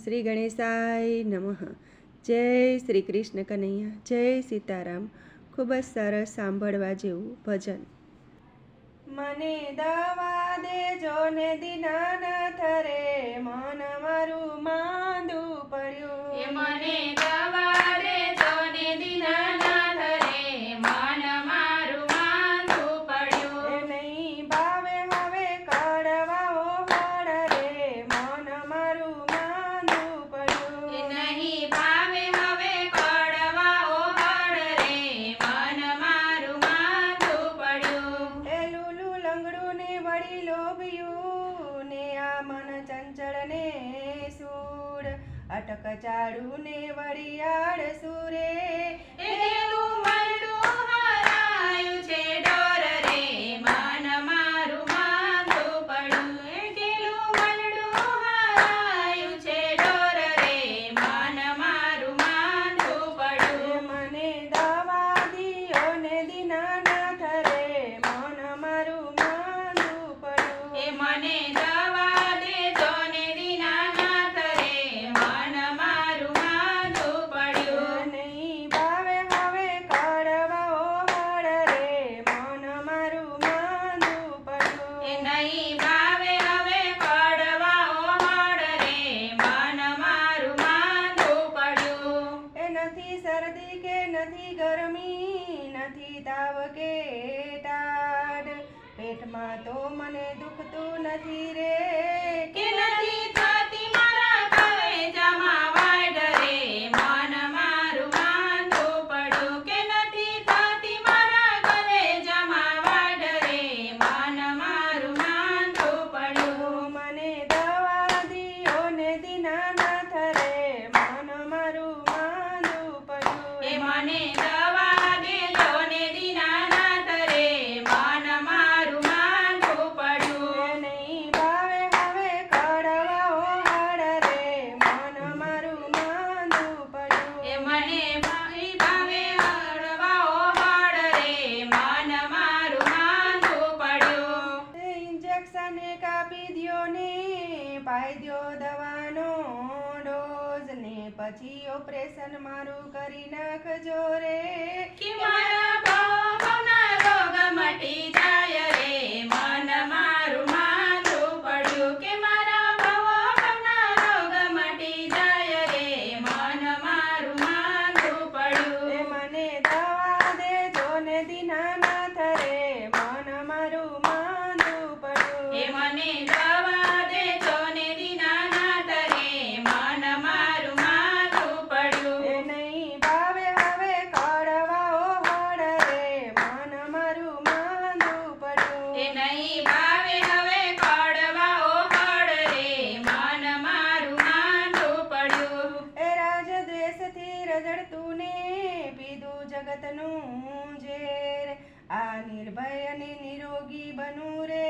શ્રી ગણેશાય નમઃ। જય શ્રી કૃષ્ણ કનૈયા, જય સીતારામ। ખૂબ જ સરસ સાંભળવા જેવું ભજન। મને દવા દેજો ને દીનાનાથ રે, મન મારું માંદું પડ્યું। મને દવા દેજો ને દીનાનાથ રે, મન મારું માંદું પડ્યું। નહીં ભાવે હવે કડવાઓ હળ રે, મન મારું માંદું પડ્યું। નહીં ભાવે હવે કડવાઓ હળ રે, મન મારું માંદું પડ્યું। એ લુલું લંગડું ને વળી લોભિયું ને આ મન ચંચળ ને સૂડ, અટક ચાડું ને વળી આળસું રે। એ દેલું મરડું હરાયું છે ડોર રે, મન મારું માંદું પડ્યું। એ દેલું મરડું હરાયું છે ડોર રે, મન મારું માંદું પડ્યું। મને દવા દિયો ને દીનાનાથ રે, મન મારું માંદું પડ્યું। એ મને દવા દેજો ને દીનાનાથ રે, મન મારું માંદું પડ્યું। નહીં ભાવે હવે કડવાઓ હળ રે, મન મારું માંદું પડ્યું। એ નહીં ભાવે હવે કડવાઓ હળ રે, મન મારું માંદું પડ્યું। એ નથી શરદી કે નથી ગરમી, નથી તાવ કે ટાઢ, પેટમાં તો મને દુખતું નથી રે। કે નથી થતી મારા કલેજામાં વાડ રે, મન મારું માંદું પડ્યું। કે નથી થતી મારા કલેજામાં વાડ રે, મન મારું માંદું પડ્યું। મને દવા દિયો ને દીનાનાથ રે, મન મારું માંદું પડ્યું। એ મને દવા દેજો ને દીનાનાથ રે, મન મારું માંદું પડ્યું। નહીં ભાવે હવે કડવાઓ હળ રે, મન મારું માંદું પડ્યું। એ મને ભાવે હળવાઓ હળ રે, મન મારું માંદું પડ્યું। ઇન્જેક્શન કાપી દ્યો ને પાઈ દ્યો દવાનો ડોઝ ને, પછી ઓપરેશન મારું કરી નાખજો રે। કે મારા ભવના રોગ મટી જાય રે, મન મારું માંદું પડ્યું। કે મારા ભવના રોગ મટી જાય રે, મન મારું માંદું એ પડ્યું। મને દવા દેજો ને દીનાનાથ રે, મન મારું માંદું પડ્યું। એ મને દવા દેજો ને દીનાનાથ રે, મન મારું માંદું એ પડ્યું। નહીં ભાવે હવે કડવાઓ હળ રે, મન મારું માંદું પડ્યું। એ નહીં ભાવે હવે કડવાઓ હળ રે, મન મારું માંદું પડ્યું। એ રાજ દ્વેષથી રજડતું ને પીધું જગતનું ઝેર, આ નિર્ભય અને નિરોગી બનું રે।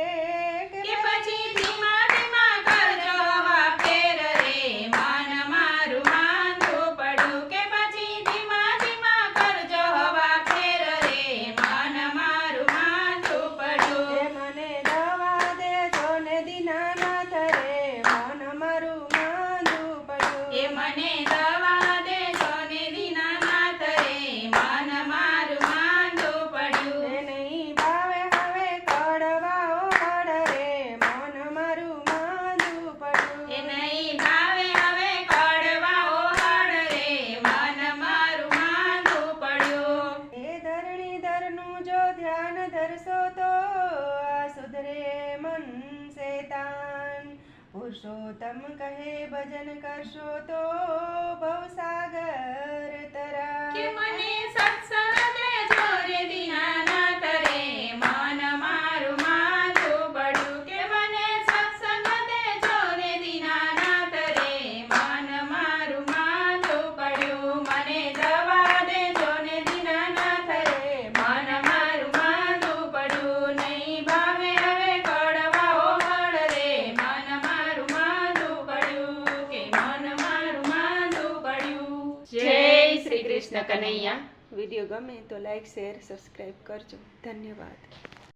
કે પછી ધીમા ધીમા કરજો હવા ફેર રે, મન મારું માંદું પડ્યું। કે પછી ધીમા ધીમા કરજો હવા ફેર રે, મન મારું માંદું એ પડ્યું। મને દવા દેજો ને દીનાનાથ રે, મન મારું માંદું પડ્યું। એ મને દવા દેજો ને દીનાનાથ રે, મન મારું માંદું એ પડ્યું। નહીં ભાવે હવે કડવાઓ હળ રે, મન મારું માંદું પડ્યું। એ નહીં ભાવે હવે કડવાઓ હળ રે, મન મારું માંદું પડ્યું। એ ધરણીધરનું જો ધ્યાન ધરશો તો આ સુધરે મન શેતાન, પુરુષોત્તમ કહે ભજન કરશો તો ભવસાગર તરા। કે મને સત્સંગ દેજો રે દીનાનાથ રે, મન મારું માંદું પડ્યું। કે મને સત્સંગ દેજો રે દીનાનાથ રે, મન મારું માંદું પડ્યું। મને દવા દેજો ને દીનાનાથ રે, મન મારું માંદું પડ્યું। નહીં ભાવે હવે કડવાઓ હળ રે, મન મારું માંદું પડ્યું। કે મન મારું માંદું પડ્યું। જય શ્રી કૃષ્ણ કનૈયા। વિડીયો ગમે તો લાઈક શેર સબસ્ક્રાઈબ કરજો। ધન્યવાદ।